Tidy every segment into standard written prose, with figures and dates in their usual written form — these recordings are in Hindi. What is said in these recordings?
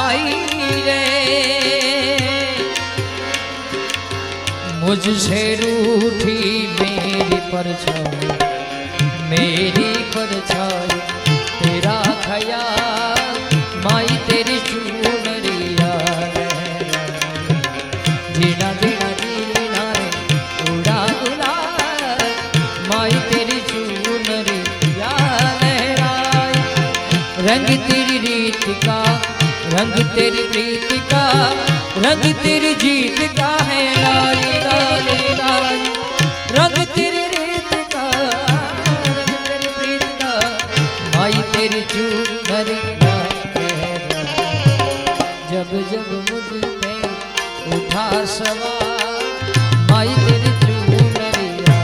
माई रे मुझसे रूठी मेरी परछाई मेरी परछाई तेरा ख्याल माई तेरी चूनरिया जीना जीना जीना रे उड़ा उड़ा माई तेरी चूनरिया लहराई रंग तेरी रीत का रंग तेरी प्रीत का रंग तेरी जीत का है लाली लाली लाली रंग तेरी रीत का रंग तेरी प्रीत का माई तेरी चूनरिया जब जब मुझ पे उठा सवार माई तेरी चूनरिया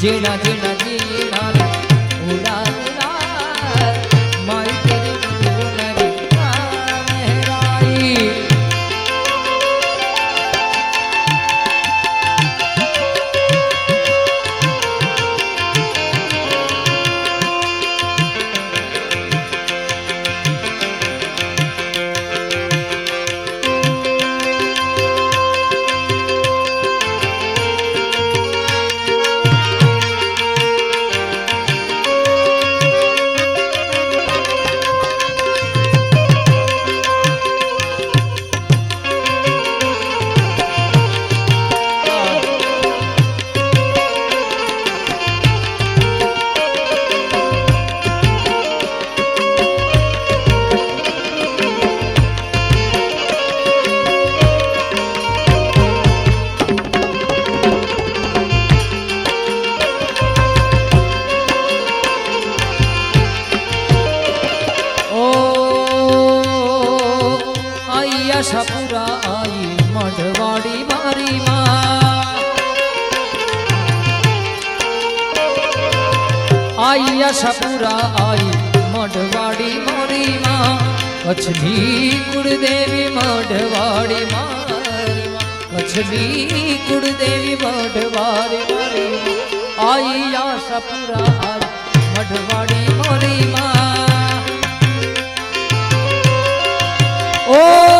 जीना जीना जीना उड़ा उड़ा माई तेरी चूनरिया लहराई आशापुरा आई मढ़वाड़ी मारी माँ आई आशापुरा आई मढ़वाड़ी मारी माँ कच्छनी कुलदेवी मढ़वाड़ी मारी माँ कच्छनी कुलदेवी मढ़वाड़ी मारी आई आशापुरा आई मढ़वाड़ी मारी माँ ओ